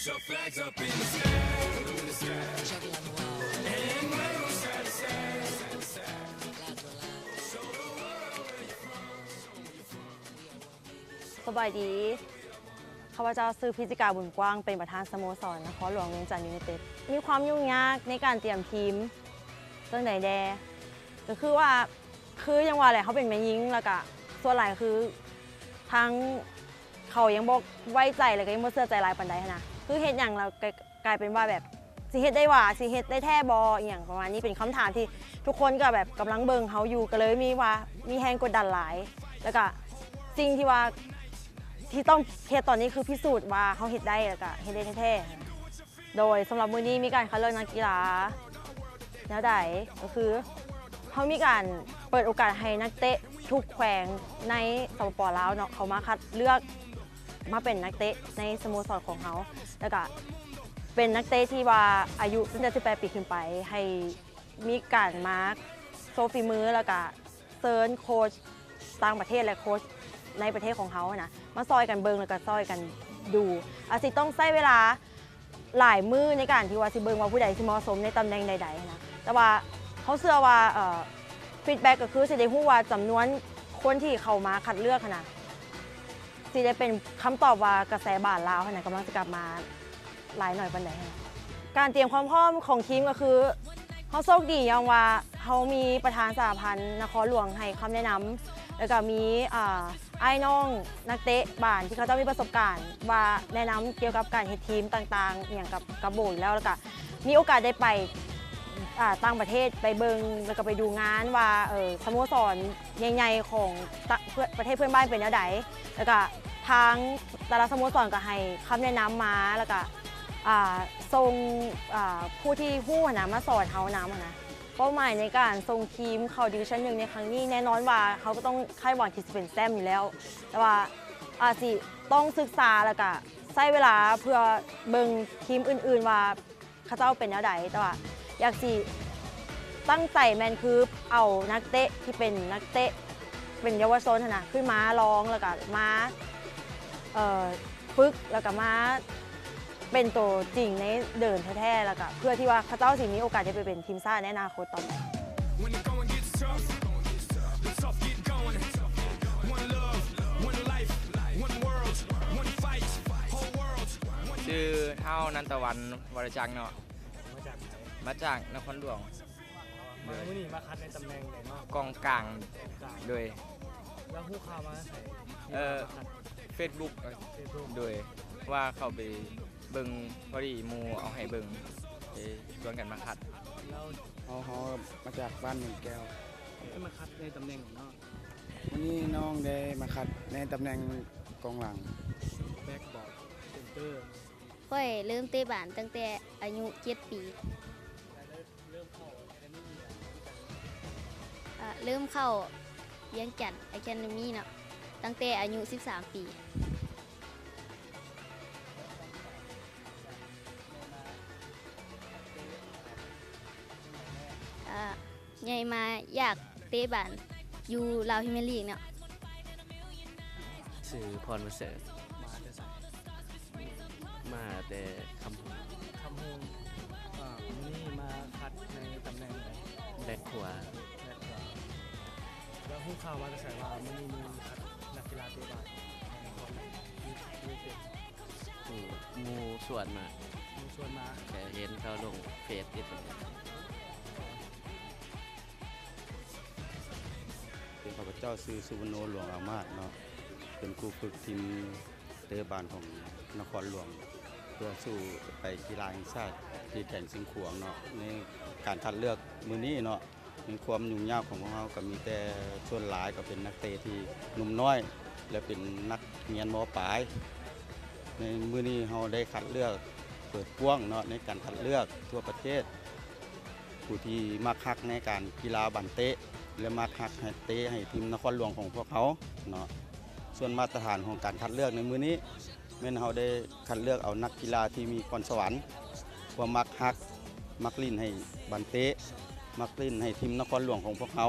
สบายดีข้าพเจ้าชื่อพิจิกาบุญกว้างเป็นประธานสโมสรนครหลวงเวียงจันทร์ยูไนเต็ดมีความยุ่งยากในการเตรียมทีมเรื่องใดแดก็คือว่ายังว่าแหละเขาเป็นแม่ยิงแล้วก็ส่วนหลายคือทั้งเขายังบอกไว้ใจแล้วก็ยังบ่เชื่อใจหลายปานใดนะคือเฮ็ดหยังแล้วกลายเป็นว่าแบบสิเฮ็ดได้ว่าสิเฮ็ดได้แท้บ่อีหยังประมาณนี้เป็นคำถามที่ทุกคนก็แบบกำลังเบิ่งเขาอยู่ก็เลยมีแรงกดดันหลายแล้วก็สิ่งที่ว่าที่ต้องเฮ็ดตอนนี้คือพิสูจน์ว่าเขาเฮ็ดได้แล้วก็เฮ็ดได้แท้ๆโดยสำหรับมื้อนี้มีการคัดเลือกนักกีฬาแนวใดก็คือเขามีการเปิดโอกาสให้นักเตะทุกแขวงในสปป.ลาวเนาะเขามาคัดเลือกมาเป็นนักเตะในสโมสรของเขาแล้วก็เป็นนักเตะที่ว่าอายุตั้งแต่18 ปีขึ้นไปให้มีการมาโชว์ฝีมือแล้วก็เซิร์นโค้ชต่างประเทศและโค้ชในประเทศของเขานะมาซอยกันเบิงแล้วก็ซอยกันดูอาจจะต้องใช้เวลาหลายมื้อในการที่ว่าสิเบิงว่าผู้ใดที่เหมาะสมในตำแหน่งใดๆนะแต่ว่าเขาเชื่อว่าฟีดแบ็กก็คือสิได้ฮู้ว่าจำนวนคนที่เข้ามาคัดเลือกนะสิได้เป็นคำตอบว่ากระแสบ้านลาวนะกำลังจะกลับมาหลายหน่อยปานใดการเตรียมความพร้อมของทีมก็คือเขาโชคดีอย่างว่าเขามีประธานสหพันธ์นครหลวงให้คำแนะนำแล้วก็มีไอ้น้องนักเตะบ้านที่เขาจะมีประสบการณ์ว่าแนะนำเกี่ยวกับการเฮ็ดทีมต่างๆอย่างกับโบอยู่แล้วก็มีโอกาสได้ไปต่างประเทศไปเบิงแล้วก็ไปดูงานว่าสโมสรใหญ่ๆของประเทศเพื่อนบ้านเป็นแนวใดแล้วก็ทางแต่ละสโมสรก็ให้คำแนะนำมาแล้วก็ส่งผู้ที่ฮู้นะมาสอนเขานำนะเป้าหมายในการส่งทีมเข้าดิวิชั่น1ในครั้งนี้แน่นอนว่าเขาก็ต้องคาดหวังที่จะเป็นแชมป์อยู่แล้วแต่ว่าอาจสิต้องศึกษาแล้วก็ใช้เวลาเพื่อเบิ่งทีมอื่นๆว่าเขาเจ้าเป็นแนวใดแต่ว่าอยากสิตั้งใจแมนคือเอานักเตะที่เป็นนักเตะเป็นเยาวชนนะขึ้นมาลองแล้วก็มาฝึกแล้วก็มาเป็นตัวจริงในเดินแท้ๆแล้วก็เพื่อที่ว่าเขาเจ้าสิมีโอกาสได้ไปเป็นทีมชาติในอนาคตต่อไปชื่อเท่านันตะวันวรจักรเนาะมาจากนครหลวงมาวันนี้มาคัดในตำแหน่งไหนเนาะกองกลางโดยแล้วผู้ข่าวมาใส่Facebook โดยว่าเขาไปเบิ่งพอดีหมู่เอาให้เบิ่งชวนกันมาคัดแล้วเขามาจากบ้านหนึ่งแก้วมาคัดในตำแหน่งเนาะวันนี้น้องได้มาคัดในตำแหน่งกองหลังแบ็คบอลเซนเตอร์ค่อยเริ่มเตะบาสตั้งแต่อายุ7 ปีเริ่มเข้าเวียงจันทน์อะคาเดมี่เนาะตั้งแต่อายุ13 ปีใหญ่มาอยากเตะบาสอยู่ลาวพรีเมียร์ลีกเนาะชื่อพรประเสริฐมาแต่คำพูนี่มาคัดในตำแหน่งไหนแบ็คขวาแล้วผู้ข่าวมาจะใส่ว่ามันมีคัดนักกีฬาเตะบาสในความมูส่วนมาแต่เห็นเขาลงเฟซที่ตรงนี้เป็นข้าพเจ้าชื่อสุวรรณหลวงอามาตย์เนาะเป็นครูฝึกทีมเตะบาสของนครหลวงเพื่อสู้ไปกีฬาแห่งชาติที่แข่งสิงขวงเนาะในการคัดเลือกมื้อนี้เนาะมีความยุ่งยากของพวกเราก็มีแต่ส่วนหลายก็เป็นนักเตะที่หนุ่มน้อยและเป็นนักเรียนม.ปลายในมื้อนี้เราได้คัดเลือกเปิดกว้างเนาะในการคัดเลือกทั่วประเทศผู้ที่มักฮักในการกีฬาบันเตะและมักฮักให้เตะให้ทีมนครหลวงของพวกเขาเนาะส่วนมาตรฐานของการคัดเลือกในมื้อนี้แม่นเราได้คัดเลือกเอานักกีฬาที่มีพรสวรรค์ความมักฮักมักลิ้นให้บันเตะมักลิ้นให้ทีมนครหลวงของพวกเขา